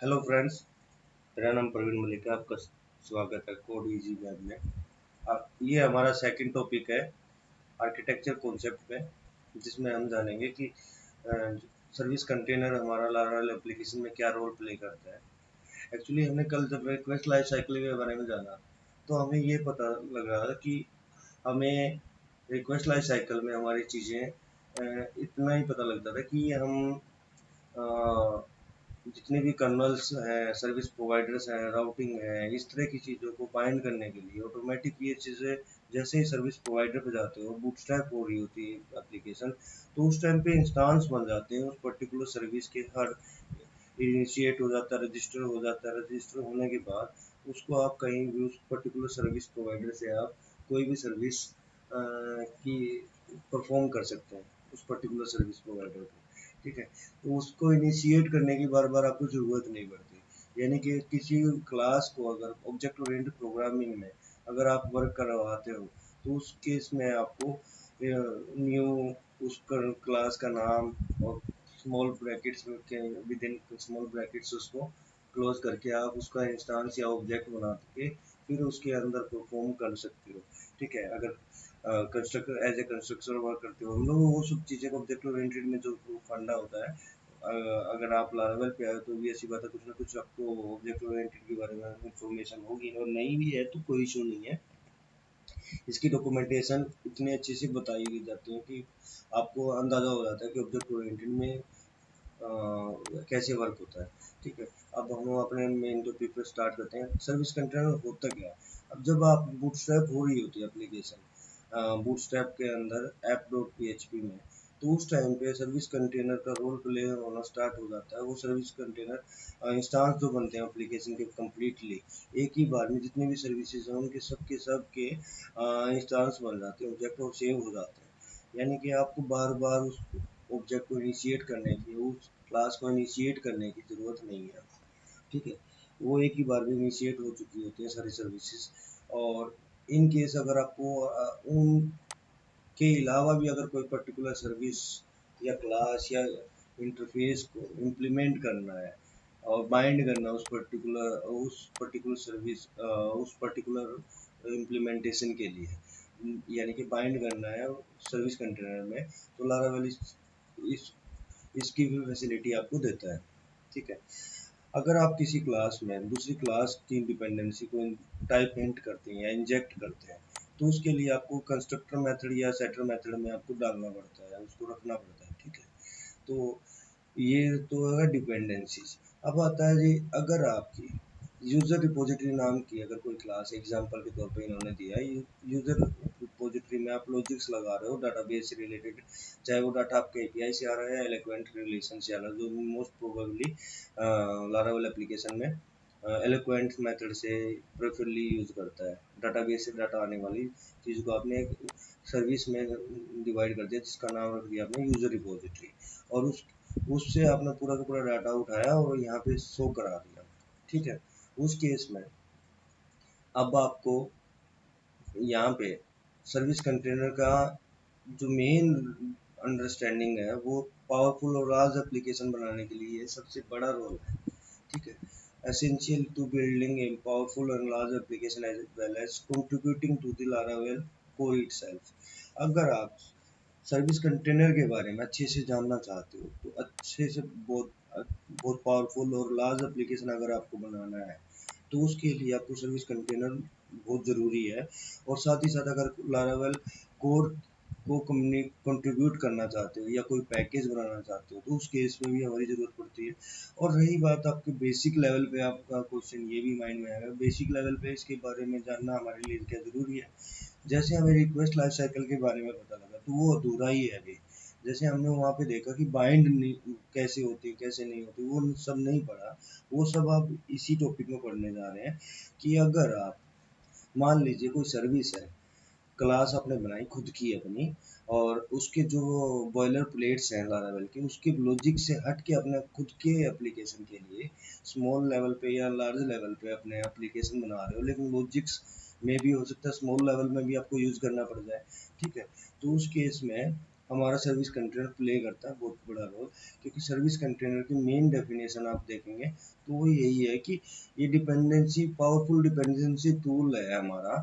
Hello friends. मेरा नाम प्रवीण मलिक है। आपका स्वागत है कोड इजी वेब में। ये हमारा सेकंड टॉपिक है आर्किटेक्चर कॉन्सेप्ट पे, जिसमें हम जानेंगे कि सर्विस कंटेनर हमारा लारावेल एप्लीकेशन में क्या रोल प्ले करता है। एक्चुअली हमने कल जब रिक्वेस्ट लाइफ साइकिल के बारे में जाना तो हमें ये पता लगा कि हमें रिक्वेस्ट लाइफ साइकिल में हमारी चीज़ें इतना ही पता लगता था कि हम जितने भी कर्नल्स हैं, सर्विस प्रोवाइडर्स हैं, राउटिंग है, इस तरह की चीज़ों को बाइंड करने के लिए ऑटोमेटिक ये चीज़ें जैसे ही सर्विस प्रोवाइडर पे जाते हो, बूटस्ट्रैप हो रही होती है एप्लीकेशन, तो उस टाइम पे इंस्टांस बन जाते हैं उस पर्टिकुलर सर्विस के। हर इनिशिएट हो जाता है, रजिस्टर हो जाता है, रजिस्टर होने के बाद उसको आप कहीं भी उस पर्टिकुलर सर्विस प्रोवाइडर से आप कोई भी सर्विस की परफॉर्म कर सकते हैं उस पर्टिकुलर सर्विस प्रोवाइडर को। ठीक है, तो उसको इनिशिएट करने की बार बार आपको ज़रूरत नहीं पड़ती। यानी कि किसी क्लास को अगर ऑब्जेक्ट ओरिएंटेड प्रोग्रामिंग में अगर आप वर्क करवाते हो तो उस केस में आपको न्यू उस क्लास का नाम और स्मॉल ब्रैकेट्स के विद इन स्मॉल ब्रैकेट्स उसको क्लोज करके आप उसका इंस्टांस या ऑब्जेक्ट बना के फिर उसके अंदर परफॉर्म कर सकते हो। ठीक है, अगर constructor as a constructor work करते हो हम लोग वो सब चीज़ें ऑब्जेक्ट ओरिएंटेड में जो फंडा होता है। अगर आप लारावेल पे आए तो भी ऐसी बात है, कुछ ना कुछ आपको ऑब्जेक्ट ओरिएंटेड के बारे में इंफॉर्मेशन होगी, और नहीं भी है तो कोई इशू नहीं है। इसकी डॉक्यूमेंटेशन इतनी अच्छे से बताई दी जाती है कि आपको अंदाज़ा हो जाता है कि ऑब्जेक्ट ओरिएंटेड में कैसे वर्क होता है। ठीक है, अब हम अपने मेन टॉपिक पर स्टार्ट करते हैं। सर्विस कंटेनर होता क्या है? अब जब आप बूटस्ट्रैप हो रही होती है एप्लीकेशन बूटस्ट्रैप के अंदर ऐप डॉट पी में, तो उस टाइम पे सर्विस कंटेनर का रोल प्ले होना स्टार्ट हो जाता है। वो सर्विस कंटेनर इंस्टांस जो बनते हैं एप्लीकेशन के कम्प्लीटली एक ही बार में जितने भी सर्विसेज हैं उनके सब के इंस्टांस बन जाते हैं, ऑब्जेक्ट और सेव हो जाते हैं। यानी कि आपको बार बार उस ऑब्जेक्ट को इनिशिएट करने की, उस क्लास को इनिशिएट करने की ज़रूरत नहीं है। ठीक है, वो एक ही बार में इनिशिएट हो चुकी होती है सारी सर्विसेज। और इन केस अगर आपको उन के अलावा भी अगर कोई पर्टिकुलर सर्विस या क्लास या इंटरफेस को इम्प्लीमेंट करना है और बाइंड करना उस पर्टिकुलर सर्विस उस पर्टिकुलर इम्प्लीमेंटेशन के लिए, यानी कि बाइंड करना है सर्विस कंटेनर में, तो लारावेल इस इसकी भी फैसिलिटी आपको देता है। ठीक है, अगर आप किसी क्लास में दूसरी क्लास की डिपेंडेंसी को टाइप इंट करते हैं या इंजेक्ट करते हैं, तो उसके लिए आपको कंस्ट्रक्टर मेथड या सेटर मेथड में आपको डालना पड़ता है, उसको रखना पड़ता है। ठीक है, तो ये तो है डिपेंडेंसीज। अब आता है जी, अगर आपकी यूज़र रिपोजिटरी नाम की अगर कोई क्लास एग्जांपल के तौर पे इन्होंने दिया है, यूज़र रिपोजिटरी में आप लॉजिक्स लगा रहे हो डाटाबेस से रिलेटेड, चाहे वो डाटा आपके एपीआई से आ रहा है या एलोक्वेंट रिलेशन से आ रहा है, जो मोस्ट प्रोबेबली लारावेल एप्लीकेशन में एलोक्वेंट मेथड से प्रेफरली यूज़ करता है। डाटाबेस से डाटा आने वाली चीज़ को आपने सर्विस में डिवाइड कर दिया जिसका नाम रख दिया आपने यूज़र रिपोजिटरी, और उससे आपने पूरा का पूरा डाटा उठाया और यहाँ पे शो करा दिया। ठीक है, उस केस में अब आपको यहाँ पे सर्विस कंटेनर का जो मेन अंडरस्टैंडिंग है वो पावरफुल और लार्ज एप्लीकेशन बनाने के लिए सबसे बड़ा रोल है। ठीक है, essential to building a powerful and large application as well as contributing to the Laravel core itself। अगर आप सर्विस कंटेनर के बारे में अच्छे से जानना चाहते हो तो अच्छे से बहुत बहुत पावरफुल और लार्ज एप्लीकेशन अगर आपको बनाना है तो उसके लिए आपको सर्विस कंटेनर बहुत ज़रूरी है। और साथ ही साथ अगर लारावेल कोर को कंट्रीब्यूट करना चाहते हो या कोई पैकेज बनाना चाहते हो तो उस केस में भी हमारी ज़रूरत पड़ती है। और रही बात आपके बेसिक लेवल पे, आपका क्वेश्चन ये भी माइंड में आएगा बेसिक लेवल पे इसके बारे में जानना हमारे लिए क्या ज़रूरी है। जैसे हमें रिक्वेस्ट लाइफ साइकिल के बारे में पता लगा तो वो अधूरा ही है अभी। जैसे हमने वहाँ पे देखा कि बाइंड कैसे होती है कैसे नहीं होती वो सब नहीं पढ़ा, वो सब आप इसी टॉपिक में पढ़ने जा रहे हैं। कि अगर आप मान लीजिए कोई सर्विस है, क्लास आपने बनाई खुद की अपनी, और उसके जो बॉयलर प्लेट्स हैं लारावेल के उसके लॉजिक से हट के अपने खुद के एप्लीकेशन के लिए स्मॉल लेवल पे या लार्ज लेवल पे अपने एप्लीकेशन बना रहे हो, लेकिन लॉजिक्स में भी हो सकता है स्मॉल लेवल में भी आपको यूज़ करना पड़ जाए। ठीक है, तो उस केस में हमारा सर्विस कंटेनर प्ले करता है बहुत बड़ा रोल, क्योंकि सर्विस कंटेनर की मेन डेफिनेशन आप देखेंगे तो वो यही है कि ये डिपेंडेंसी, पावरफुल डिपेंडेंसी टूल है हमारा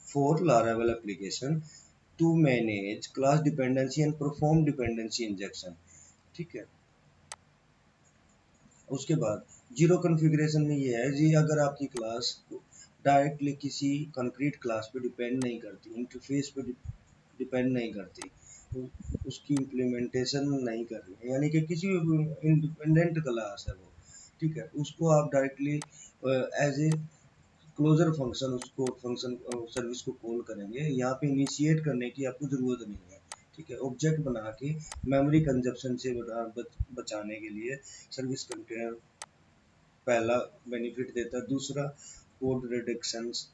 for Laravel application to manage class dependency and perform dependency injection. ठीक है। उसके बाद जीरो कॉन्फ़िगरेशन में ये है जी, अगर आपकी क्लास डायरेक्टली किसी कंक्रीट क्लास पे डिपेंड नहीं करती, इंटरफेस पे डिपेंड नहीं करती, उसकी इम्प्लीमेंटेशन नहीं कर रही है, यानी कि किसी इंडिपेंडेंट क्लास है वो, ठीक है, उसको आप directly as a closure function उसको फंक्शन सर्विस को कॉल करेंगे। यहाँ पे इनिशिएट करने की आपको ज़रूरत नहीं है। ठीक है। ऑब्जेक्ट बना के मेमोरी कंजप्शन से बचाने के लिए सर्विस कंटेनर पहला बेनिफिट देता है। दूसरा, कोड रिडक्शंस,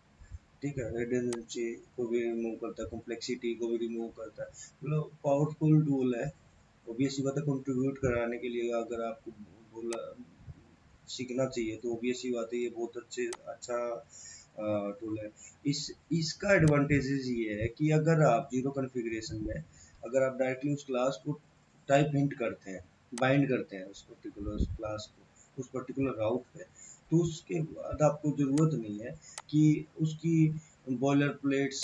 ठीक है, रिडंडेंसी को भी रिमूव करता है, कॉम्प्लेक्सिटी को भी रिमूव करता है, मतलब पावरफुल टूल है। ऑब्वियसली बात है, कंट्रीब्यूट कराने के लिए अगर आपको बोला सीखना चाहिए तो ऑब्वियसली बात है ये बहुत अच्छा टूल है। इसका एडवांटेजेस ये है कि अगर आप जीरो कॉन्फ़िगरेशन में अगर आप डायरेक्टली उस क्लास को टाइप हिंट करते हैं, बाइंड करते हैं उस पर्टिकुलर क्लास को उस पर्टिकुलर राउट पे, तो उसके बाद आपको ज़रूरत नहीं है कि उसकी बॉयलर प्लेट्स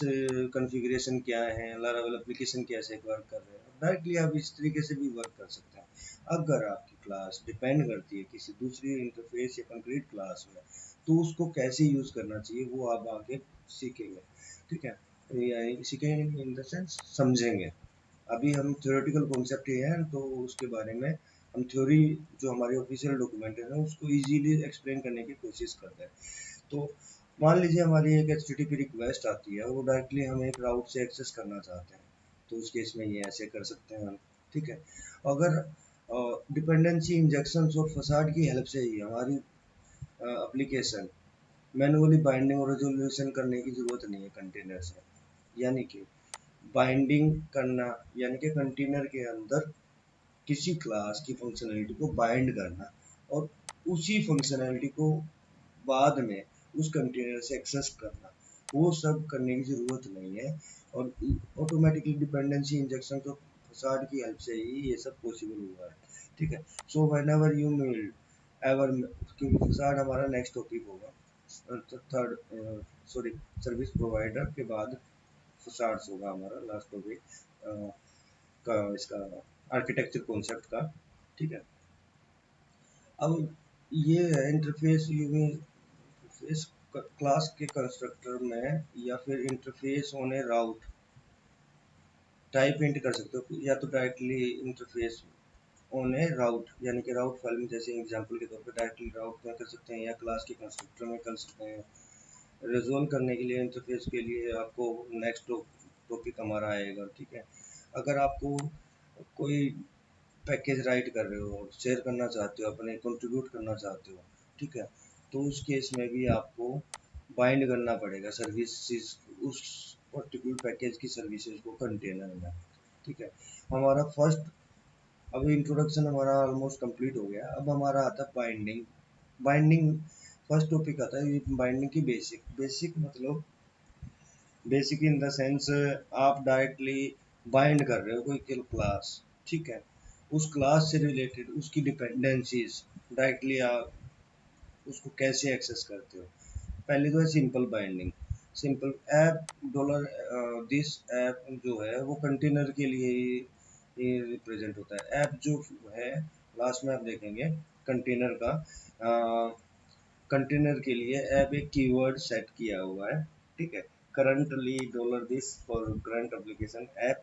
कॉन्फ़िगरेशन क्या है, लारावेल एप्लीकेशन कैसे वर्क कर रहे हैं, डायरेक्टली आप इस तरीके से भी वर्क कर सकते हैं। अगर आपकी क्लास डिपेंड करती है किसी दूसरी इंटरफेस या कंक्रीट क्लास में, तो उसको कैसे यूज़ करना चाहिए वो आप आगे सीखेंगे। ठीक है। या सीखेंगे इन द सेंस समझेंगे। अभी हम थ्योरेटिकल कॉन्सेप्ट ये हैं तो उसके बारे में हम थ्योरी जो हमारी ऑफिशियल डॉक्यूमेंट है उसको इजीली एक्सप्लेन करने की कोशिश करते हैं। तो मान लीजिए हमारी एक एचटीटीपी रिक्वेस्ट आती है, वो डायरेक्टली हम एक राउट से एक्सेस करना चाहते हैं, तो उस केस में ये ऐसे कर सकते हैं हम। ठीक है। अगर डिपेंडेंसी इंजेक्शन और फसाड की हेल्प से ही हमारी एप्लीकेशन मैनुअली बाइंडिंग और रेजोल्यूशन करने की ज़रूरत नहीं है कंटेनर से, यानी कि बाइंडिंग करना यानी कि कंटेनर के अंदर किसी क्लास की फंक्शनैलिटी को बाइंड करना और उसी फंक्शनैलिटी को बाद में उस कंटेनर से एक्सेस करना, वो सब करने की ज़रूरत नहीं है। और ऑटोमेटिकली डिपेंडेंसी इंजेक्शन तो फसाड की हेल्प से ही ये सब पॉसिबल हुआ है। ठीक है। So whenever you mail ever, क्योंकि फसाड हमारा नेक्स्ट टॉपिक होगा, थर्ड सॉरी सर्विस प्रोवाइडर के बाद फसाड्स होगा हमारा लास्ट टॉपिक का इसका आर्किटेक्चर कॉन्सेप्ट का। ठीक है। अब ये है इंटरफेस इंटरफेस क्लास के कंस्ट्रक्टर में या फिर interface on A route type int कर सकते हो, या तो डायरेक्टली इंटरफेस ऑन ए राउट यानी कि राउट फाइल में, जैसे एग्जांपल के तौर पे डायरेक्टली राउट में कर सकते हैं या क्लास के कंस्ट्रक्टर में कर सकते हैं। रिजोल्व करने के लिए इंटरफेस के लिए आपको नेक्स्ट टॉपिक हमारा आएगा। ठीक है। अगर आपको कोई पैकेज राइट कर रहे हो, शेयर करना चाहते हो, अपने कंट्रीब्यूट करना चाहते हो, ठीक है, तो उस केस में भी आपको बाइंड करना पड़ेगा सर्विसेज, उस पर्टिकुलर पैकेज की सर्विसेज को कंटेनर में। ठीक है। हमारा फर्स्ट, अब इंट्रोडक्शन हमारा ऑलमोस्ट कंप्लीट हो गया। अब हमारा आता है बाइंडिंग। बाइंडिंग फर्स्ट टॉपिक आता है बाइंडिंग की बेसिक। बेसिक मतलब बेसिक इन द सेंस आप डायरेक्टली बाइंड कर रहे हो कोई क्लास, ठीक है, उस क्लास से रिलेटेड उसकी डिपेंडेंसीज डायरेक्टली आप उसको कैसे एक्सेस करते हो। पहले तो है simple binding. Simple app dollar this app जो है वो कंटेनर के लिए ही रिप्रेजेंट होता है। ऐप जो है लास्ट में आप देखेंगे कंटेनर का, कंटेनर के लिए ऐप एक कीवर्ड सेट किया हुआ है। ठीक है। Currently dollar this for current application app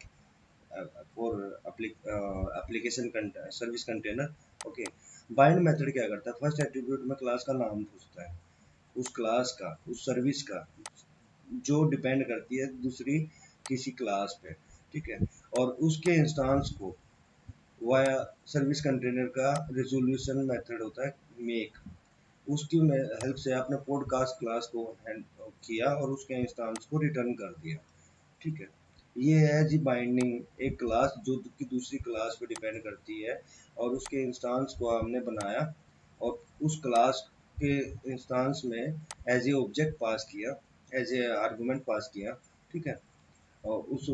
for application service container. Okay. Bind method क्या करता है, फर्स्ट एट्रीब्यूट में क्लास का नाम पूछता है, उस क्लास का, उस सर्विस का जो डिपेंड करती है दूसरी किसी क्लास पे। ठीक है। और उसके इंस्टांस को वाया सर्विस कंटेनर का रेजोल्यूशन मेथड होता है मेक, उसकी हेल्प से आपने पॉडकास्ट क्लास को किया और उसके इंस्टांस को रिटर्न कर दिया। ठीक है। ये है जी बाइंडिंग, एक क्लास जो कि दूसरी क्लास पे डिपेंड करती है और उसके इंस्टांस को हमने बनाया और उस क्लास के इंस्टांस में एज ए ऑब्जेक्ट पास किया, एज ए आर्गुमेंट पास किया। ठीक है। और उस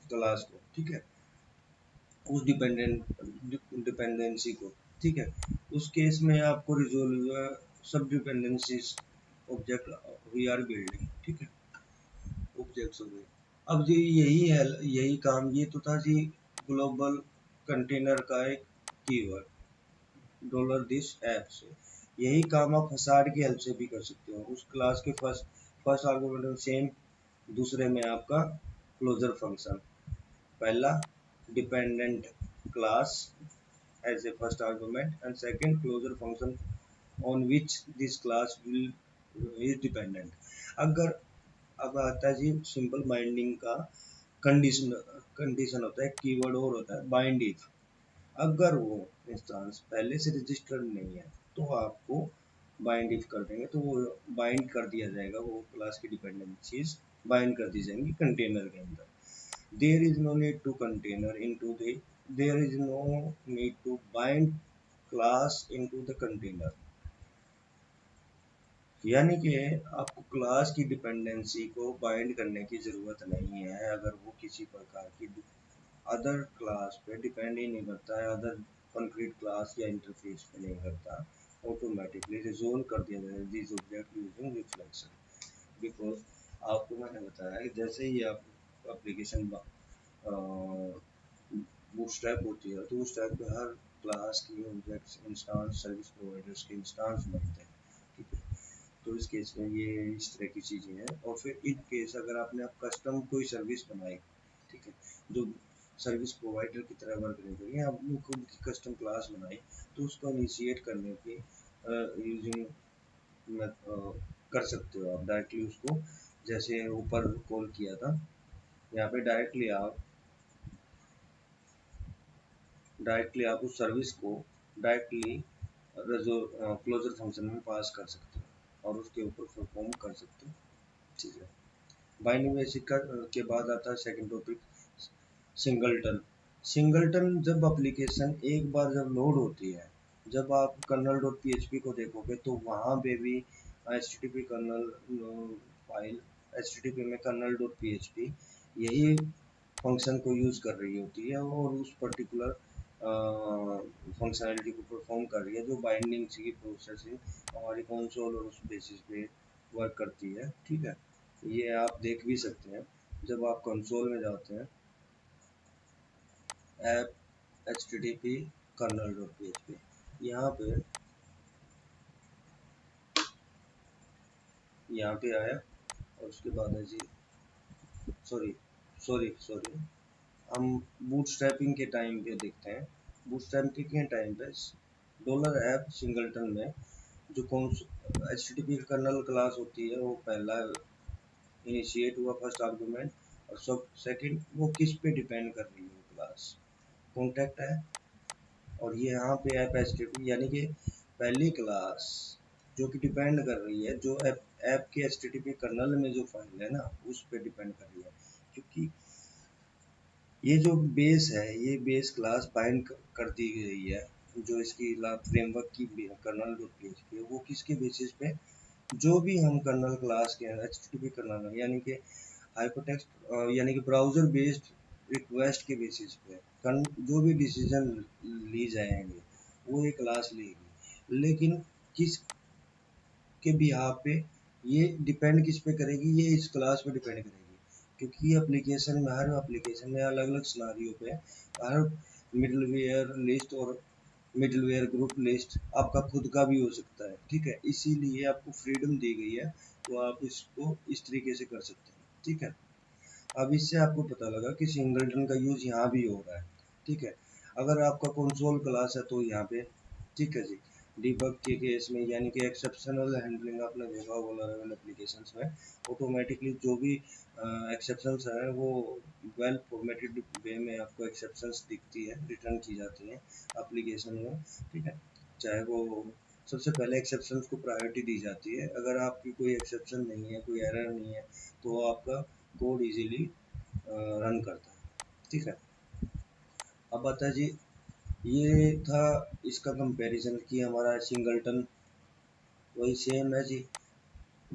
क्लास को, ठीक है, उस डिपेंडेंसी को, ठीक है। उस केस में आपको रिजोल्व सब dependencies object we are building, ठीक है, ऑब्जेक्ट्स हो गए। अब जी यही है, यही काम, ये तो था जी ग्लोबल कंटेनर का एक कीवर्ड डॉलर दिस ऐप से। यही काम आप हसार्ड की हेल्प से भी कर सकते हो। उस क्लास के फर्स्ट आर्गुमेंट में सेम, दूसरे में आपका क्लोजर फंक्शन, पहला dependent class as a first argument and second closure function on which this class will is dependent. अगर अब आता है जी सिंपल बाइंडिंग का कंडीशन, कंडीशन होता है, कीवर्ड और होता है बाइंड इफ। अगर वो इंस्टेंस पहले से रजिस्टर्ड नहीं है तो आपको बाइंड इफ कर देंगे, तो वो बाइंड कर दिया जाएगा, वो क्लास की डिपेंडेंसीज बाइंड कर दी जाएंगी कंटेनर के अंदर। there is no need to container into the there is no need to bind class into the container, यानी कि आपको क्लास की डिपेंडेंसी को बाइंड करने की ज़रूरत नहीं है अगर वो किसी प्रकार की अदर क्लास पे डिपेंड ही नहीं करता है, अदर कंक्रीट क्लास या इंटरफेस पे नहीं करता, ऑटोमेटिकली रिजोल्व कर दिया जाएगा this object using reflection. Because आपको मैंने बताया कि जैसे ही आप एप्लीकेशन बूटस्ट्रैप होती है तो उस टाइप पे हर क्लास की ऑब्जेक्ट्स इंस्टांस सर्विस प्रोवाइडर्स के इंस्टांस बनते हैं, ठीक है। तो इस केस में ये इस तरह की चीज़ें हैं। और फिर इन केस अगर आपने आप कस्टम कोई सर्विस बनाई, ठीक है, जो सर्विस प्रोवाइडर की तरह वर्क नहीं करेगी, आपने खुद की कस्टम क्लास बनाई, तो उसको इनिशिएट करने की यूजिंग कर सकते हो आप डायरेक्टली उसको, जैसे ऊपर कॉल किया था, यहाँ पे डायरेक्टली आप उस सर्विस को डायरेक्टली क्लोजर फंक्शन में पास कर सकते हो और उसके ऊपर परफॉर्म कर सकते हो, ठीक है। बाइंडिंग बेसिक के बाद आता है सेकंड टॉपिक, सिंगलटन। सिंगलटन जब एप्लीकेशन एक बार जब लोड होती है, जब आप कर्नल डॉट पी को देखोगे तो वहाँ पे भी H T T P kernel file, H T T P में कर्नल डॉट पी यही फंक्शन को यूज़ कर रही होती है और उस पर्टिकुलर फंक्शनैलिटी को परफॉर्म कर रही है, जो बाइंडिंग की प्रोसेसिंग हमारी कंसोल और उस बेसिस पे वर्क करती है, ठीक है। ये आप देख भी सकते हैं जब आप कंसोल में जाते हैं, app H T T P kernel dot P H P, यहाँ पे आया और उसके बाद है जी, सॉरी सॉरी, हम बूटस्ट्रैपिंग के टाइम पे देखते हैं। बूटस्ट्रैपिंग के टाइम पे डॉलर ऐप सिंगलटन में जो कौन H T T P kernel class होती है वो पहला इनिशिएट हुआ फर्स्ट आर्गुमेंट, और सब सेकंड वो किस पे डिपेंड कर रही है क्लास, कॉन्टैक्ट है, और ये यहाँ पे app H T T P, यानी कि पहली क्लास जो कि डिपेंड कर रही है, जो ऐप के H T T P kernel में जो फाइल है ना उस पर डिपेंड कर रही है, क्योंकि ये जो बेस है ये बेस क्लास बाइंड कर दी गई है, जो इसकी फ्रेमवर्क की कर्नल डॉट पीएचपी है, वो किसके बेसिस पे, जो भी हम कर्नल क्लास के एचटीटीपी कर्नल यानी कि हाइपरटेक्स्ट यानी कि ब्राउज़र बेस्ड रिक्वेस्ट के बेसिस पे जो भी डिसीजन ली जाएंगे वो ये क्लास लेगी, लेकिन किस के बिहाफ पे ये डिपेंड किस पे करेगी, ये इस क्लास पे डिपेंड करेगी, क्योंकि एप्लीकेशन में हर एप्लीकेशन में अलग अलग सिनारियो पे हर मिडलवेयर लिस्ट और मिडलवेयर ग्रुप लिस्ट आपका खुद का भी हो सकता है, ठीक है। इसीलिए आपको फ्रीडम दी गई है, तो आप इसको इस तरीके से कर सकते हैं, ठीक है। अब इससे आपको पता लगा कि सिंगलटन का यूज यहाँ भी हो रहा है, ठीक है। अगर आपका कंसोल क्लास है तो यहाँ पे, ठीक है जी, डिबग के केस में यानी कि एक्सेप्शनल हैंडलिंग आपने देखा होगा लेवल एप्लीकेशंस में, ऑटोमेटिकली जो भी एक्सेप्शंस है वो वेल फॉर्मेटेड वे में आपको एक्सेप्शंस दिखती है, रिटर्न की जाती है एप्लीकेशन में, ठीक है। चाहे वो सबसे पहले एक्सेप्शंस को प्रायोरिटी दी जाती है, अगर आपकी कोई एक्सेप्शन नहीं है, कोई एरर नहीं है, तो आपका कोड इजीली रन करता है, ठीक है। अब आता है जी, ये था इसका कंपैरिजन कि हमारा सिंगलटन वही सेम है जी,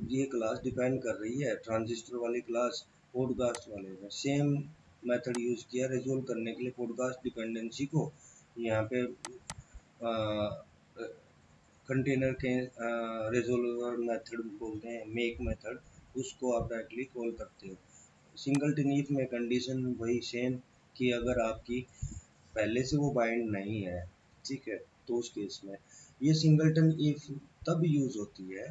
ये क्लास डिपेंड कर रही है ट्रांजिस्टर वाली क्लास पॉडकास्ट वाले में सेम मेथड यूज़ किया रिजोल्व करने के लिए पॉडकास्ट डिपेंडेंसी को। यहाँ पे कंटेनर के रिजोल्वर मेथड बोलते हैं, मेक मेथड, उसको आप डायरेक्टली कॉल करते हो। सिंगलटन इफ में कंडीशन वही सेम कि अगर आपकी पहले से वो बाइंड नहीं है, ठीक है, तो उस केस में ये सिंगलटन इफ तब यूज़ होती है,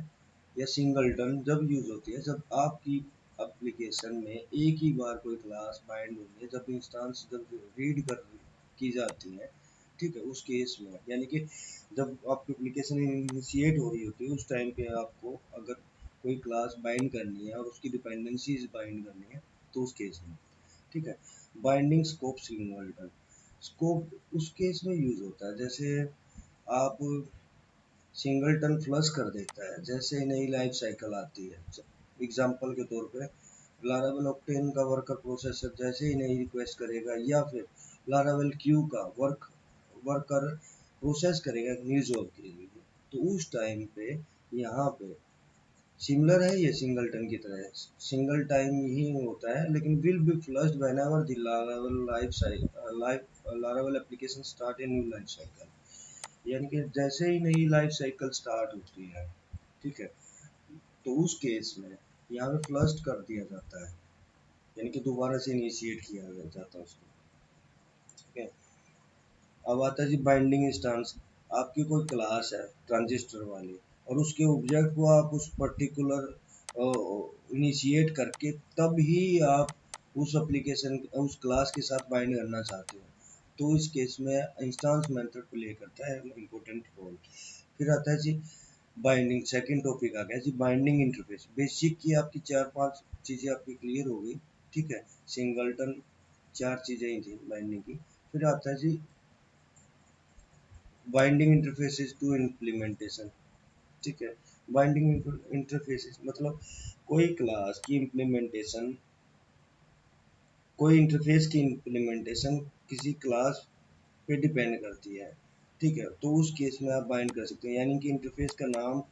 या सिंगलटन जब यूज़ होती है जब आपकी एप्लीकेशन में एक ही बार कोई क्लास बाइंड होती है, जब इंस्टेंस जब रीड कर की जाती है, ठीक है, उस केस में यानी कि जब आपकी एप्लीकेशन इनिशिएट हो रही होती है उस टाइम पे आपको अगर कोई क्लास बाइंड करनी है और उसकी डिपेंडेंसीज बाइंड करनी है, तो उस केस में, ठीक है। बाइंडिंग स्कोप सिंगलटन स्कोप उस केस में यूज होता है जैसे आप सिंगलटन फ्लश कर देता है जैसे नई लाइफ साइकिल आती है। एग्जाम्पल के तौर पे लारावेल ऑक्टेन का वर्कर प्रोसेसर जैसे ही नई रिक्वेस्ट करेगा, या फिर लारावेल क्यू का वर्कर प्रोसेस करेगा न्यूज जॉब के लिए, तो उस टाइम पे यहाँ पे सिमिलर है, ये सिंगलटन की तरह सिंगल टाइम ही होता है, लेकिन will be flushed whenever the Laravel application start a new life cycle, यानी कि जैसे ही नई लाइफ साइकिल स्टार्ट होती है, ठीक है, तो उस केस में यहाँ पे फ्लश्ड कर दिया जाता है, यानी कि दोबारा से इनिशिएट किया जाता है उसको, ठीक है। अब आता है जी बाइंडिंग इंस्टेंस। आपकी कोई क्लास है ट्रांजिस्टर वाली, और उसके ऑब्जेक्ट को आप उस पर्टिकुलर इनिशिएट करके तब ही आप उस एप्लीकेशन उस क्लास के साथ बाइंड करना चाहते हो, तो इस केस में इंस्टेंस मेथड प्ले करता है इम्पोर्टेंट रोल। फिर आता है जी बाइंडिंग, सेकंड टॉपिक आ गया जी बाइंडिंग इंटरफेस। बेसिक की आपकी 4-5 चीज़ें आपकी क्लियर हो गई, ठीक है, सिंगलटन 4 चीज़ें ही थी बाइंडिंग की। फिर आता है जी बाइंडिंग इंटरफेसेस टू इम्प्लीमेंटेशन, ठीक है। बाइंडिंग इंटरफेसेस मतलब कोई क्लास की इम्प्लीमेंटेशन, कोई इंटरफेस की इम्प्लीमेंटेशन किसी क्लास पे डिपेंड करती है, ठीक है, तो उस केस में आप बाइंड कर सकते हैं, यानी कि इंटरफेस का नाम,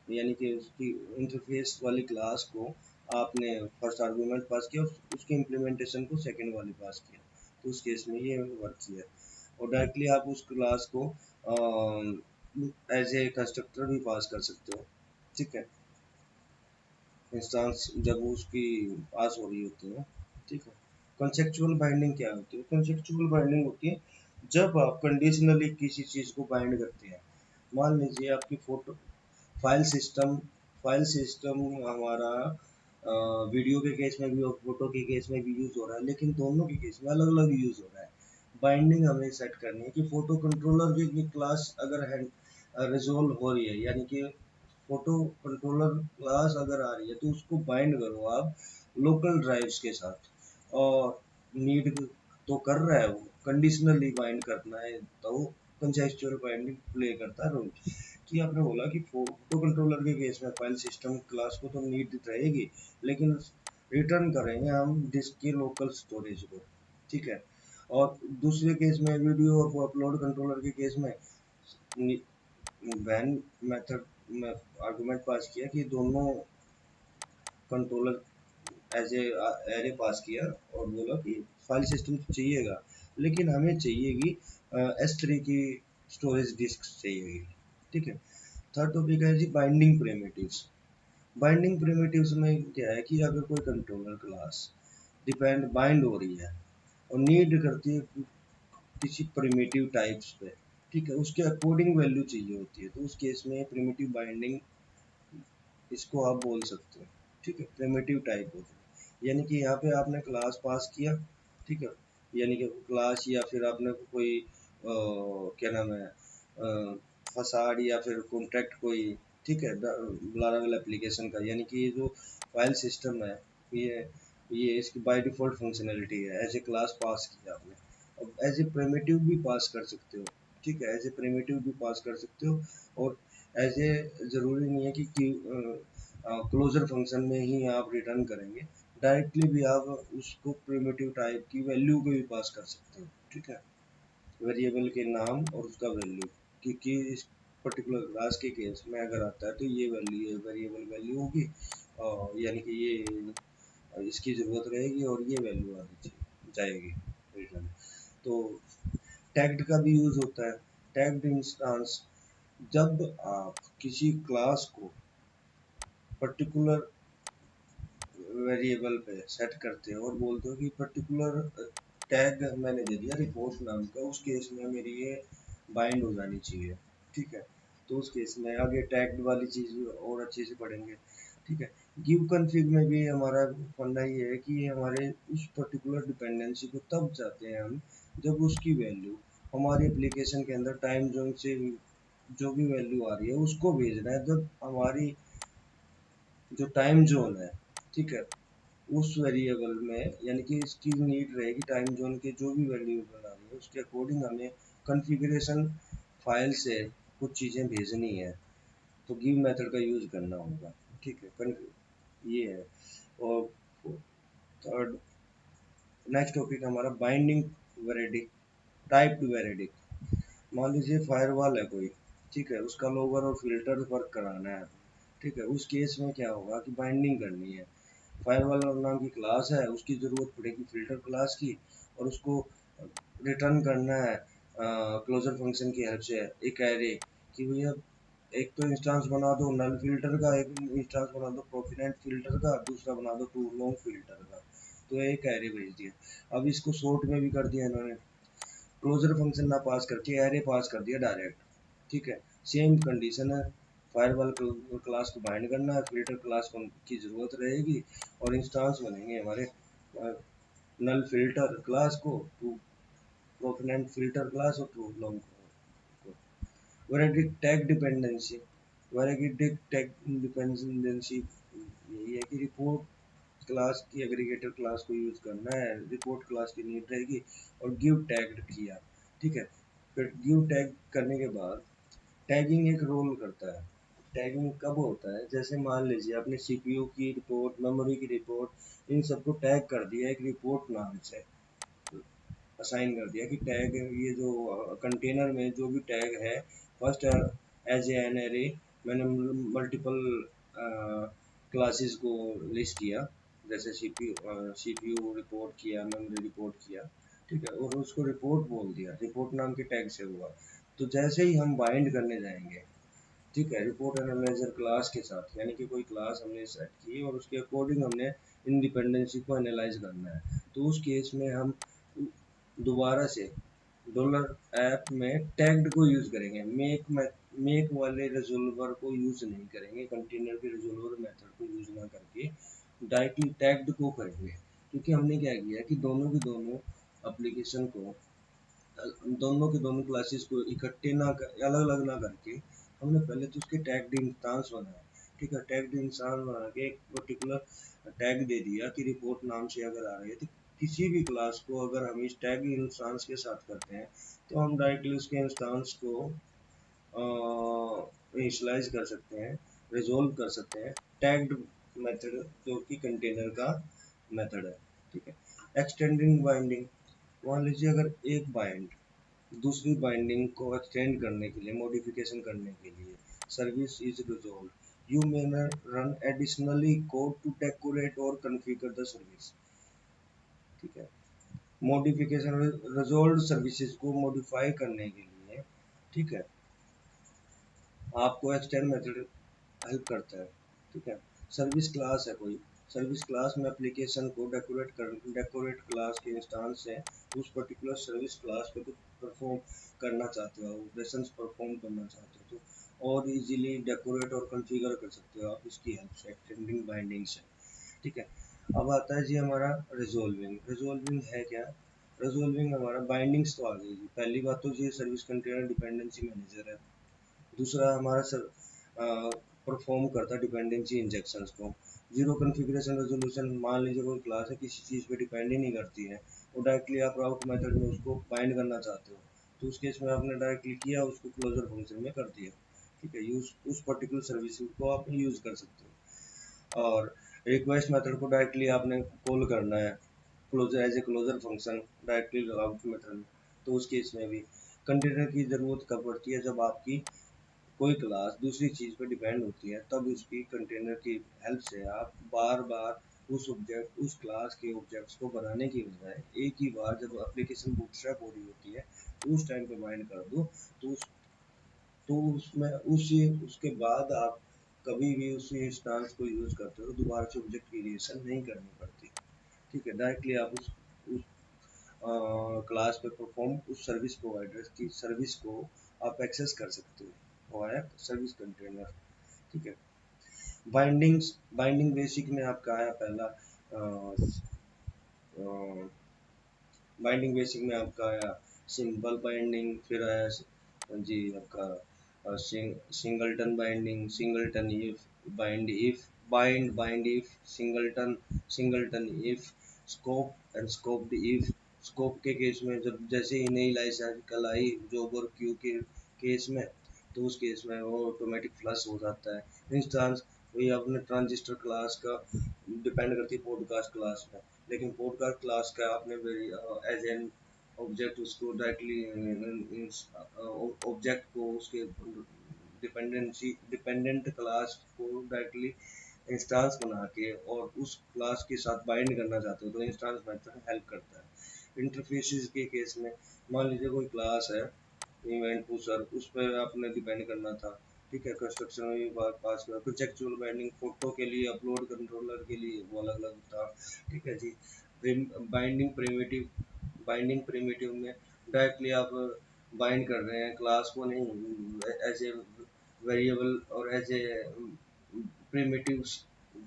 यानी कि उसकी इंटरफेस वाली क्लास को आपने फर्स्ट आर्गूमेंट पास किया, उसके इम्प्लीमेंटेशन को सेकंड वाली पास किया, तो उस केस में ये वर्क किया, और डायरेक्टली आप उस क्लास को एज ए कंस्ट्रक्टर भी पास कर सकते हो, ठीक है, इंस्टांस जब उसकी पास हो रही होती है, ठीक है। कंसेप्चुअल बाइंडिंग क्या होती है? कंसेप्चुअल बाइंडिंग होती है जब आप कंडीशनली किसी चीज़ को बाइंड करते हैं। मान लीजिए आपकी photo file system, file system हमारा वीडियो के केस में भी और फोटो के केस में भी यूज़ हो रहा है, लेकिन दोनों के केस में अलग अलग यूज़ हो रहा है। बाइंडिंग हमें सेट करनी है कि फोटो कंट्रोलर की क्लास अगर रिजोल्व हो रही है, यानी कि फोटो कंट्रोलर क्लास अगर आ रही है तो उसको बाइंड करो आप लोकल ड्राइव्स के साथ, और नीड तो कर रहा है वो कंडीशनली बाइंड करना है, तो कंसेप्चुअल बाइंडिंग प्ले करता है रोल। कि आपने बोला कि फोटो कंट्रोलर के केस में फाइल सिस्टम क्लास को तो नीड रहेगी, लेकिन रिटर्न करेंगे हम डिस्क की लोकल स्टोरेज को, ठीक है। और दूसरे केस में वीडियो और अपलोड कंट्रोलर के केस में वैन मेथड में आर्गुमेंट पास किया कि दोनों कंट्रोलर एज ए एरे पास किया, और बोला कि फाइल सिस्टम तो चाहिएगा, लेकिन हमें चाहिएगी S3 की स्टोरेज डिस्क चाहिएगी, ठीक है। थर्ड टॉपिक है जी बाइंडिंग प्रिमिटिव्स। बाइंडिंग प्रिमिटिव्स में क्या है कि अगर कोई कंट्रोलर क्लास डिपेंड बाइंड हो रही है और नीड करती है किसी प्रिमिटिव टाइप्स पे, ठीक है, उसके अकॉर्डिंग वैल्यू चाहिए होती है, तो उस केस में प्रिमिटिव बाइंडिंग इसको आप बोल सकते हो, ठीक है, प्रिमिटिव टाइप होता है, यानी कि यहाँ पे आपने क्लास पास किया, ठीक है, यानी कि क्लास या फिर आपने कोई क्या नाम है फसाड या फिर कॉन्ट्रैक्ट कोई, ठीक है, लारावेल एप्लीकेशन का, यानी कि ये जो फाइल सिस्टम है, ये ये इसकी बाय डिफ़ॉल्ट फंक्शनैलिटी है, एज ए क्लास पास किया आपने। अब एज ए प्रिमिटिव भी पास कर सकते हो, ठीक है, एज ए प्रिमिटिव भी पास कर सकते हो, और एज ए ज़रूरी नहीं है कि क्लोजर फंक्शन में ही आप रिटर्न करेंगे, डायरेक्टली भी आप उसको प्रिमिटिव टाइप की वैल्यू को भी पास कर सकते हो, ठीक है, वेरिएबल के नाम और उसका वैल्यू, क्योंकि इस पर्टिकुलर क्लास के केस में अगर आता है तो ये वैल्यू है वेरिएबल वैल्यू होगी, और यानी कि ये इसकी ज़रूरत रहेगी और ये वैल्यू आनी चाहिए, जाएगी रिटर्न। तो टैग्ड का भी यूज होता है। टैग्ड इंस्टांस, जब आप किसी क्लास को पर्टिकुलर वेरिएबल पे सेट करते हो और बोलते हो कि पर्टिकुलर टैग मैंने दे दिया रिपोर्ट नाम का, उस केस में मेरी ये बाइंड हो जानी चाहिए, ठीक है। तो उस केस में आगे टैग्ड वाली चीज और अच्छे से पढ़ेंगे, ठीक है। गिव कन्फिग में भी हमारा फंडा ये है कि हमारे उस पर्टिकुलर डिपेंडेंसी को तब चाहते हैं हम जब उसकी वैल्यू हमारे एप्लीकेशन के अंदर टाइम जोन से जो भी वैल्यू आ रही है उसको भेजना है, जब हमारी जो टाइम जोन है, ठीक है, उस वेरिएबल में, यानी कि इसकी नीड रहेगी टाइम जोन के जो भी वेरिएबल आ रही है उसके अकॉर्डिंग हमें कॉन्फ़िगरेशन फाइल से कुछ चीज़ें भेजनी है, तो गिव मेथड का यूज़ करना होगा, ठीक है। ये है। और थर्ड नेक्स्ट टॉपिक हमारा बाइंडिंग वेरेडिक, टाइप टू वेरेडिक। मान लीजिए फायरवॉल है कोई, ठीक है, उसका लोअर और फिल्टर वर्क कराना है, ठीक है। उस केस में क्या होगा कि बाइंडिंग करनी है, फायरवॉल नाम की क्लास है, उसकी ज़रूरत पड़ेगी फिल्टर क्लास की, और उसको रिटर्न करना है क्लोजर फंक्शन की हेल्प से एक एरे, कि भैया एक तो इंस्टेंस बना दो नल फिल्टर का, एक इंस्टेंस बना दो प्रोफिनेंट फिल्टर का, दूसरा बना दो टू लॉन्ग फिल्टर का। तो एक एरे भेज दिया। अब इसको शॉर्ट में भी कर दिया इन्होंने, क्लोजर फंक्शन ना पास करके एरे पास कर दिया डायरेक्ट, ठीक है। सेम कंडीशन है, फायरवॉल क्लास को बाइंड करना है, फिल्टर क्लास की ज़रूरत रहेगी, और इंस्टांस बनेंगे हमारे नल फिल्टर क्लास को, टू प्रोफिनेंट फिल्टर क्लास और टू लॉन्ग को। Variety tag dependency, variety tag dependency यही है कि रिपोर्ट क्लास की एग्रीगेटर क्लास को यूज करना है, रिपोर्ट क्लास की नीड रहेगी, और गिव टैग किया, ठीक है। फिर गिव टैग करने के बाद टैगिंग एक रोल करता है। टैगिंग कब होता है, जैसे मान लीजिए आपने सीपीयू की रिपोर्ट, मेमोरी की रिपोर्ट, इन सबको टैग कर दिया एक रिपोर्ट नाम से, असाइन कर दिया कि टैग ये जो कंटेनर में जो भी टैग है, फर्स्ट एज एन एरे मैंने मल्टीपल क्लासेस को लिस्ट किया, जैसे सीपीयू रिपोर्ट किया, मेमोरी रिपोर्ट किया, ठीक है, और उसको रिपोर्ट बोल दिया, रिपोर्ट नाम के टैग से हुआ। तो जैसे ही हम बाइंड करने जाएंगे, ठीक है, रिपोर्ट एनालाइजर क्लास के साथ, यानी कि कोई क्लास हमने सेट की और उसके अकॉर्डिंग हमने इंडिपेंडेंसी को एनालाइज करना है, तो उस केस में हम दोबारा से डॉलर ऐप में टैग्ड को यूज करेंगे, मेक वाले रिजोल्वर को यूज नहीं करेंगे, कंटेनर के रिजोल्वर मेथड को यूज ना करके डायरेक्टली टैग्ड को करेंगे, क्योंकि हमने क्या किया कि दोनों की दोनों एप्लीकेशन को, दोनों के दोनों क्लासेस को इकट्ठे ना कर, अलग अलग ना करके, हमने पहले तो उसके टैग्ड इंस्टांस बनाया, ठीक है। टैग्ड इंस्टांस बना के एक पर्टिकुलर टैग दे दिया कि रिपोर्ट नाम से अगर आ रही है, तो किसी भी क्लास को अगर हम इस टैग इंस्टांस के साथ करते हैं, तो हम डायरेक्टली उसके इंस्टांस को इनिशियलाइज कर सकते हैं, रिजोल्व कर सकते हैं, टैग्ड मेथड जो कि कंटेनर का मेथड है, ठीक है। एक्सटेंडिंग बाइंडिंग, मान लीजिए अगर एक बाइंड दूसरी बाइंडिंग को एक्सटेंड करने के लिए, मॉडिफिकेशन करने के लिए service is resolve, you may run additionally code to decorate और कॉन्फ़िगर द सर्विस, ठीक है। मॉडिफिकेशन, रिजॉल्व सर्विसेज को मॉडिफाई करने के लिए, ठीक है, आपको एक्सटेंड मेथड हेल्प करता है, ठीक है। सर्विस क्लास है कोई, सर्विस क्लास में एप्लीकेशन को डेकोरेट क्लास के इंस्टांस से उस पर्टिकुलर सर्विस क्लास पे कुछ परफॉर्म करना चाहते हो, ऑपरेशंस परफॉर्म करना चाहते हो, तो और इजीली डेकोरेट और कॉन्फ़िगर कर सकते हो आप इसकी हेल्प से, एक्सटेंडिंग बाइंडिंग से, ठीक है। अब आता है जी हमारा रिजोल्विंग। रिजोल्विंग है क्या, रिजोल्विंग हमारा बाइंडिंग्स तो आ गई जी, पहली बात तो ये सर्विस कंटेनर डिपेंडेंसी मैनेजर है, दूसरा हमारा परफॉर्म करता है डिपेंडेंसी इंजेक्शंस को। जीरो कॉन्फ़िगरेशन रेजोल्यूशन, मान लीजिए कोई क्लास है किसी चीज़ पे डिपेंड ही नहीं करती है, वो डायरेक्टली आप राउट मेथड में उसको बाइंड करना चाहते हो, तो उस केस में आपने डायरेक्टली किया, उसको क्लोजर फंक्शन में कर दिया, ठीक है, यूज उस पर्टिकुलर सर्विस को आप यूज कर सकते हो। और रिक्वेस्ट मेथड को डायरेक्टली आपने कॉल करना है closure as a closure function directly route method में, तो उस केस में भी कंटेनर की ज़रूरत कब पड़ती है, जब आपकी कोई क्लास दूसरी चीज़ पर डिपेंड होती है, तब उसकी कंटेनर की हेल्प से आप बार बार उस क्लास के ऑब्जेक्ट्स को बनाने की बजाय एक ही बार जब एप्लीकेशन बूटस्ट्रैप हो रही होती है तो उस टाइम पे बाइंड कर दो, तो उसमें उसके बाद आप कभी भी उस इंस्टांस को यूज करते हो दोबारा से ऑब्जेक्ट क्रिएशन नहीं करनी पड़ती। ठीक है, डायरेक्टली आप उस क्लास पे परफॉर्म उस सर्विस प्रोवाइडर की सर्विस को आप एक्सेस कर सकते हो वाया सर्विस कंटेनर। ठीक है, बाइंडिंग बेसिक में आपका आया पहला बाइंडिंग बेसिक में आपका आया सिंपल बाइंडिंग, फिर आया जी आपका singleton binding, singleton if, bind if, singleton if, scope and scoped if. Scope के केस में जब जैसे ही नई लाइसेंस आई जॉब और क्यू के केस में, तो उस केस में वो ऑटोमेटिक फ्लश हो जाता है इंस्टांस। वही अपने ट्रांजिस्टर क्लास का डिपेंड करती है पॉडकास्ट क्लास में, लेकिन पॉडकास्ट क्लास का आपने एज एन ऑब्जेक्ट उसको डायरेक्टली ऑब्जेक्ट को उसके डिपेंडेंट क्लास को डायरेक्टली इंस्टांस बना के और उस क्लास के साथ बाइंड करना चाहते हो तो इंस्टांस मेथड हेल्प करता है। इंटरफेसेस के केस में मान लीजिए कोई क्लास है इवेंट पुशर, उस पर आपने डिपेंड करना था। ठीक है, कंस्ट्रक्शन में भी पास किया, कंसेप्चुअल बाइंडिंग फोटो के लिए अपलोड कंट्रोलर के लिए वो अलग अलग था। ठीक है जी, बाइंडिंग प्रिमिटिव, बाइंडिंग प्रिमिटिव में डायरेक्टली आप बाइंड कर रहे हैं क्लास को नहीं, एज ए वेरिएबल और एज ए प्रिमिटिव्स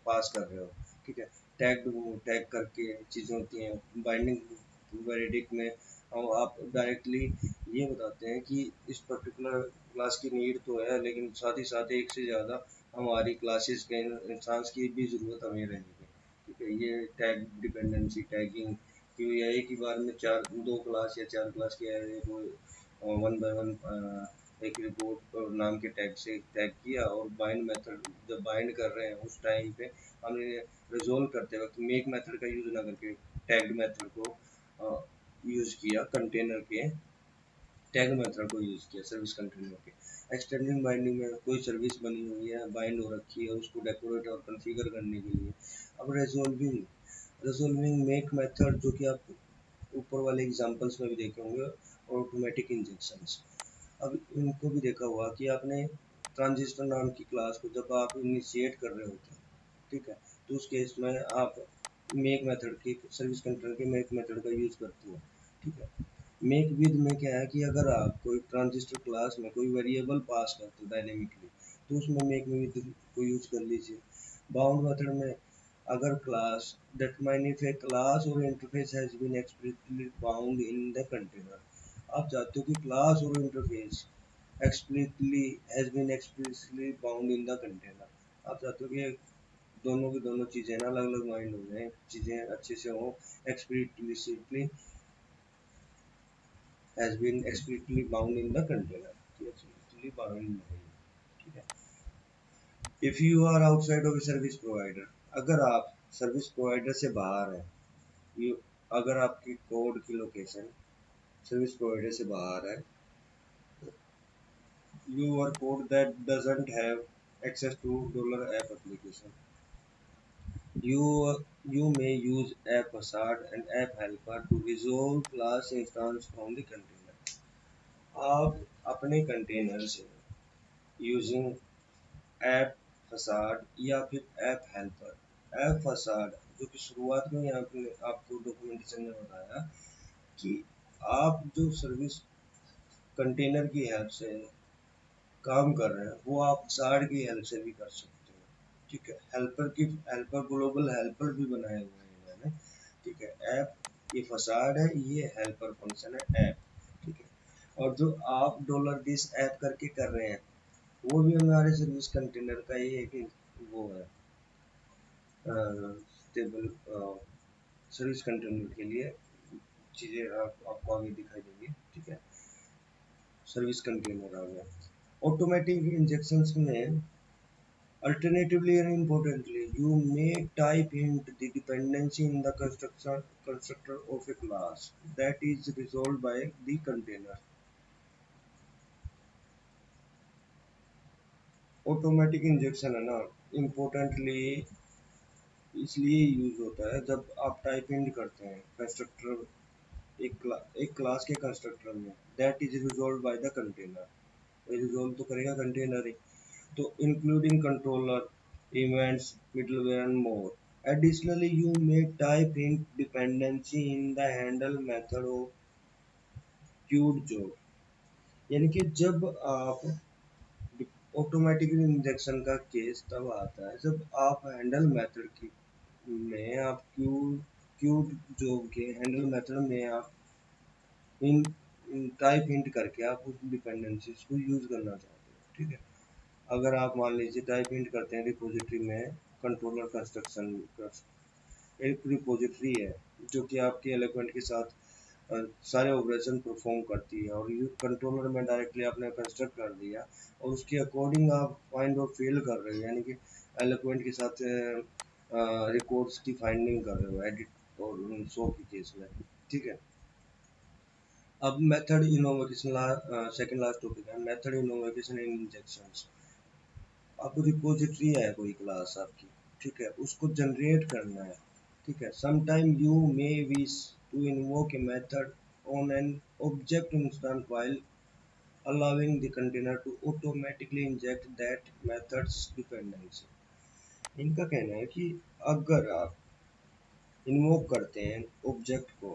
पास कर रहे हो। ठीक है, टैग टैग करके चीज़ें होती हैं बाइंडिंग वेरिडिक में। और आप डायरेक्टली ये बताते हैं कि इस पर्टिकुलर क्लास की नीड तो है, लेकिन साथ ही साथ एक से ज़्यादा हमारी क्लासेस के इंस्टांस की भी ज़रूरत हमें रहेगी। ठीक है, ये टैग डिपेंडेंसी टैगिंग कि या एक ही बार में चार दो क्लास या चार क्लास के वन बाय वन एक रिपोर्ट और नाम के टैग से टैग किया, और बाइंड मेथड जब बाइंड कर रहे हैं उस टाइम पे हमने रिजोल्व करते वक्त मेक मेथड का यूज़ ना करके टैग्ड मेथड को यूज़ किया, कंटेनर के टैग मेथड को यूज़ किया सर्विस कंटेनर के। एक्सटेंडिंग बाइंडिंग में कोई सर्विस बनी हुई है बाइंड हो रखी है उसको डेकोरेट और कॉन्फ़िगर करने के लिए। अब रिजोल्विंग, मेक मेथड जो कि आप ऊपर वाले एग्जांपल्स में भी देखे होंगे, और ऑटोमेटिक इंजेक्शंस। अब इनको भी देखा हुआ कि आपने ट्रांजिस्टर नाम की क्लास को जब आप इनिशिएट कर रहे होते हैं, ठीक है, तो उस केस में आप मेक मेथड की सर्विस कंट्रोल के मेक मेथड का यूज़ करते हो। ठीक है, मेक विद में क्या है कि अगर आप कोई ट्रांजिस्टर क्लास में कोई वेरिएबल पास करते हो डायनेमिकली, तो उसमें मेक विद को यूज़ कर लीजिए। बाउंड मेथड में अगर class determine if a class or interface has been explicitly bound in the container, आप चाहते हो कि क्लास और interface explicitly bound in the container, आप चाहते हो कि दोनों की दोनों चीज़ें ना अलग अलग माइंड हो जाए, चीज़ें अच्छे से हो, explicitly has been explicitly bound in the container, explicitly bound in the, ठीक है। If you are outside of service provider, अगर आप सर्विस प्रोवाइडर से बाहर हैं, यू अगर आपकी कोड की लोकेशन सर्विस प्रोवाइडर से बाहर है, your code that doesn't have access to $app application, you may use app hazard and app helper to resolve class instance from the container। आप अपने कंटेनर से यूजिंग ऐप फसाड या फिर app helper, app facade जो कि शुरुआत में ही आपने आपको डॉक्यूमेंटेशन में बताया कि आप जो सर्विस कंटेनर की हेल्प से काम कर रहे हैं वो आप फसाड की हेल्प से भी कर सकते हो। ठीक है, हेल्पर ग्लोबल हेल्पर भी बनाए हुए हैं मैंने। ठीक है, ऐप ये फसाड है, ये हेल्पर फंक्शन है ऐप। ठीक है, और जो आप डॉलर दिस ऐप करके कर रहे हैं वो भी हमारे सर्विस कंटेनर का ही एक वो है, स्टेबल सर्विस कंटेनर के लिए चीज़ें आपको आगे दिखाई देंगी। ठीक है, सर्विस कंटेनर आ गया। ऑटोमेटिक इंजेक्शंस में alternatively and importantly, you may type hint the dependency in the constructor of a class that is resolved by the container। Automatic injection है ना, इम्पोर्टेंटली इसलिए यूज होता है जब आप टाइप इन करते हैं कंस्ट्रक्टर, एक क्लास के कंस्ट्रक्टर में, that is resolve by the container, resolve तो करेगा कंटेनर ही, तो including controller, events, middleware and more. Additionally, you may type in dependency in the handle method of queued job. यानी कि जब आप ऑटोमेटिकली इंजेक्शन का केस तब आता है जब आप हैंडल मेथड की में आप क्यूड जॉब के हैंडल मेथड में आप इन टाइप इंट करके आप उस डिपेंडेंसीज को यूज करना चाहते हो, ठीक है. अगर आप मान लीजिए टाइप इंट करते हैं रिपोजिटरी में कंट्रोलर कंस्ट्रक्शन, एक रिपोजिटरी है जो कि आपके एलिमेंट के साथ सारे ऑपरेशन परफॉर्म करती है, और कंट्रोलर में डायरेक्टली आपने कंस्ट्रक्ट कर दिया और उसके अकॉर्डिंग आप फाइंड और फिल कर रहे हो, यानी कि एलिमेंट के साथ रिकॉर्ड्स की फाइंडिंग कर रहे हो एडिट और शो के केस में, ठीक है. अब method innovation, second last topic है मेथड इनोवेशन इन इंजेक्शंस. अब रिपोजिटरी है कोई क्लास आपकी, ठीक है, उसको जनरेट करना है, ठीक है. Sometime you may wish to invoke a method on an object instance while allowing the container to automatically inject that method's dependency. इनका कहना है कि अगर आप इन्वोक करते हैं ऑब्जेक्ट को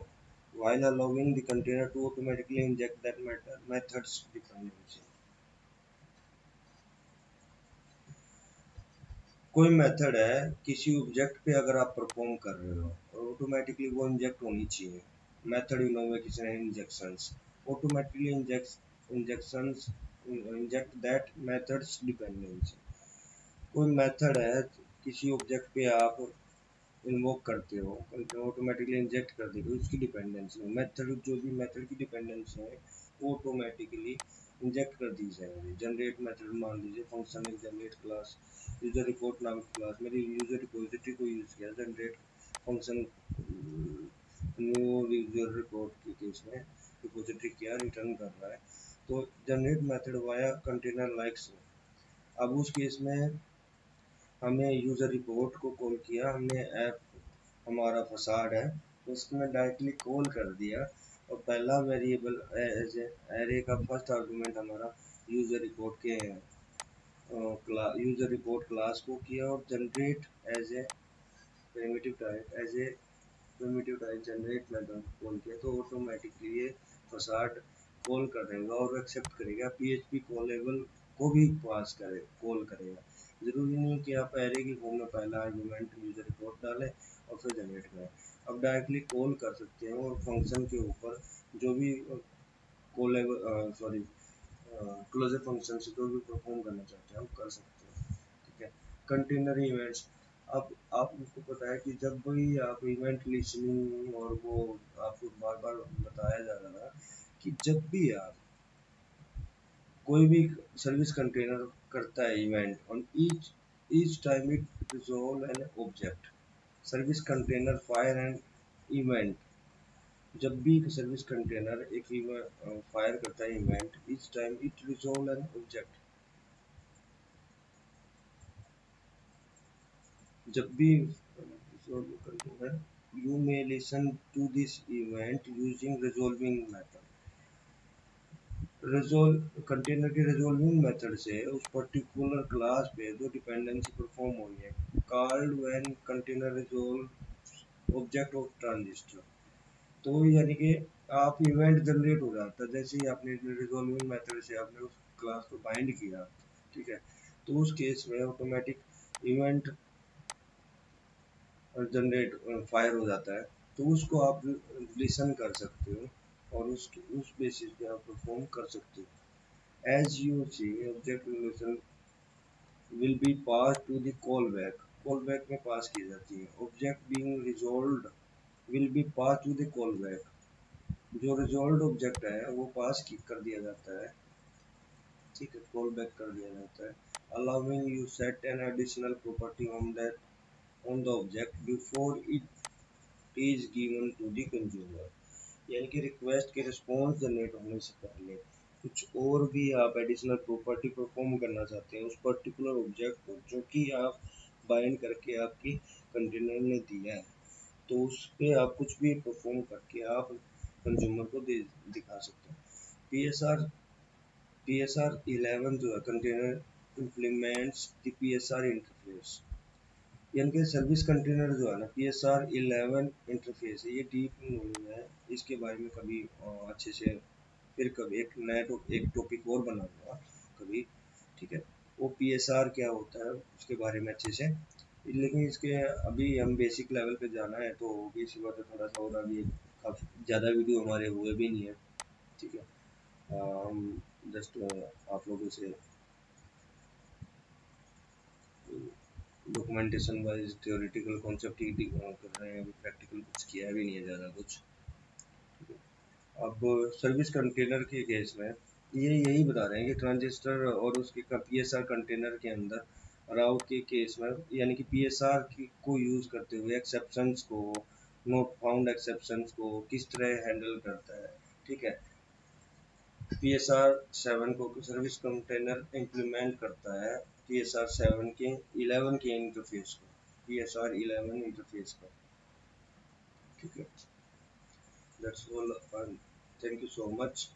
while allowing the container to automatically inject that method's dependency. कोई मेथड है किसी ऑब्जेक्ट पे अगर आप परफॉर्म कर रहे हो और ऑटोमेटिकली वो इंजेक्ट होनी चाहिए, method innovation injections automatically injections inject that methods dependency. कोई मेथड है किसी ऑब्जेक्ट पे आप इन्वोक करते हो, ऑटोमेटिकली इंजेक्ट कर देगी उसकी डिपेंडेंसी, मेथड जो भी मेथड की डिपेंडेंसी है वो ऑटोमेटिकली इंजेक्ट कर दी जाएंगी. जनरेट मेथड मान लीजिए फंक्शन एक जनरेट क्लास यूजर रिपोर्ट नाम की क्लास मेरी यूजर रिपोजिटरी को यूज किया generate function new user report के केस में रिपोजिटरी किया रिटर्न कर रहा है, तो generate method via container likes. अब उस केस में हमने यूजर रिपोर्ट को कॉल किया, हमने ऐप हमारा फसाड है तो उसमें डायरेक्टली कॉल कर दिया और पहला वेरिएबल एज एरे का फर्स्ट आर्गुमेंट हमारा यूजर रिपोर्ट के यूजर रिपोर्ट क्लास को किया और generate as a primitive type generate method call किया, तो ऑटोमेटिकली ये फसाड कॉल कर देगा और एक्सेप्ट करेगा पीएचपी कॉलेबल को भी पास करे कॉल करेगा. जरूरी नहीं कि आप एरे की फॉर्म में पहला आर्गुमेंट यूजर रिपोर्ट डालें और फिर जनरेट करें. अब डायरेक्टली कॉल कर सकते हैं और फंक्शन के ऊपर जो भी कॉलेबल सॉरी क्लोजर फंक्शन से जो भी परफॉर्म करना चाहते हैं हम कर सकते हैं, ठीक है. Container events. अब आपको पता है कि जब भी आप इवेंट लिसनिंग और वो आपको बार बार बताया जा रहा था कि जब भी आप कोई भी सर्विस कंटेनर करता है event on each time it resolve an object, service container fire and event. जब भी सर्विस कंटेनर एक फायर करता है event each time it resolve an object. जब भी container you may listen to this event using resolving method. Resolve container के resolving method से उस पर्टिकुलर क्लास पे जो डिपेंडेंसी परफॉर्म हुई है called when container resolve object of transistor. तो यानी कि आप इवेंट जनरेट हो जाता है जैसे ही आपने रिजोल्विंग मेथड से आपने उस क्लास को बाइंड किया, ठीक है, तो उस केस में ऑटोमेटिक इवेंट जनरेट फायर हो जाता है, तो उसको आप लिसन कर सकते हो और उस बेसिस पे आप परफॉर्म कर सकते हो. As you see object relation will be pass to the call back में पास की जाती है. Object being resolved will be pass to the call back. जो रिजॉल्व्ड ऑब्जेक्ट है वो पास की कर दिया जाता है, ठीक है, कॉल बैक कर दिया जाता है. Allowing you set an additional property on the object before it is given to the consumer. यानी कि रिक्वेस्ट के रिस्पॉन्स जनरेट होने से पहले कुछ और भी आप एडिशनल प्रॉपर्टी परफॉर्म करना चाहते हैं उस पर्टिकुलर ऑब्जेक्ट को जो कि आप बाइंड करके आपकी कंटेनर ने दिया है, तो उस पर आप कुछ भी परफॉर्म करके आप कंज्यूमर को दिखा सकते हैं। पी एस आर 11 जो है, container implements the P S R interface, यानी कि सर्विस कंटेनर जो है ना, पी एस आर 11 इंटरफेस है, ये डीप नॉलेज है, इसके बारे में कभी अच्छे से फिर कभी एक नया एक टॉपिक और बनाऊंगा कभी, ठीक है। वो पीएसआर क्या होता है उसके बारे में अच्छे से, लेकिन इसके अभी हम बेसिक लेवल पे जाना है तो बेसिक सी बात है, थोड़ा सा और अभी काफ़ी ज़्यादा वीडियो हमारे हुए भी नहीं है, ठीक है। हम जस्ट आप लोगों से डॉक्यूमेंटेशन वाइज थियोरेटिकल कॉन्सेप्ट ही कर रहे हैं, अभी प्रैक्टिकल कुछ किया भी नहीं है ज़्यादा कुछ। अब सर्विस कंटेनर के केस में ये यही बता रहे हैं कि ट्रांजिस्टर और उसके पीएसआर कंटेनर के अंदर राउट के केस में, यानी कि पीएसआर की को यूज़ करते हुए एक्सेप्शंस को, नॉट फाउंड एक्सेप्शंस को किस तरह हैंडल करता है, ठीक है। पीएसआर 7 को सर्विस कंटेनर इम्प्लीमेंट करता है पीएसआर 7 के 11 के इंटरफेस को, पीएसआर 11 इंटरफेस को, ठीक है। That's all, thank you so much.